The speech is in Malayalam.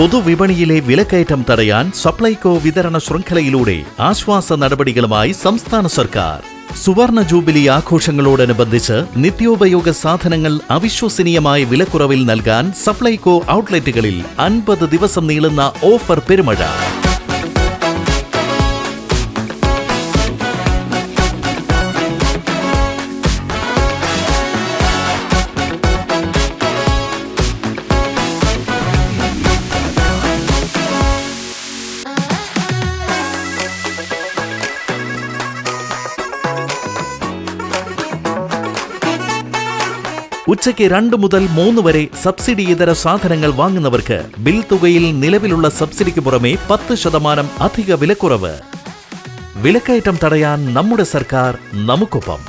പൊതുവിപണിയിലെ വിലക്കയറ്റം തടയാൻ സപ്ലൈകോ വിതരണ ശൃംഖലയിലൂടെ ആശ്വാസ നടപടികളുമായി സംസ്ഥാന സർക്കാർ. സുവർണ ജൂബിലി ആഘോഷങ്ങളോടനുബന്ധിച്ച് നിത്യോപയോഗ സാധനങ്ങൾ അവിശ്വസനീയമായ വിലക്കുറവിൽ നൽകാൻ സപ്ലൈകോ ഔട്ട്ലെറ്റുകളിൽ 50 ദിവസം നീളുന്ന ഓഫർ പെരുമഴ. ഉച്ചയ്ക്ക് 2 മുതൽ 3 വരെ സബ്സിഡി ഇതര സാധനങ്ങൾ വാങ്ങുന്നവർക്ക് ബിൽ തുകയിൽ നിലവിലുള്ള സബ്സിഡിക്ക് പുറമെ 10% അധിക വിലക്കുറവ്. വിലക്കയറ്റം തടയാൻ നമ്മുടെ സർക്കാർ, നമുക്കൊപ്പം.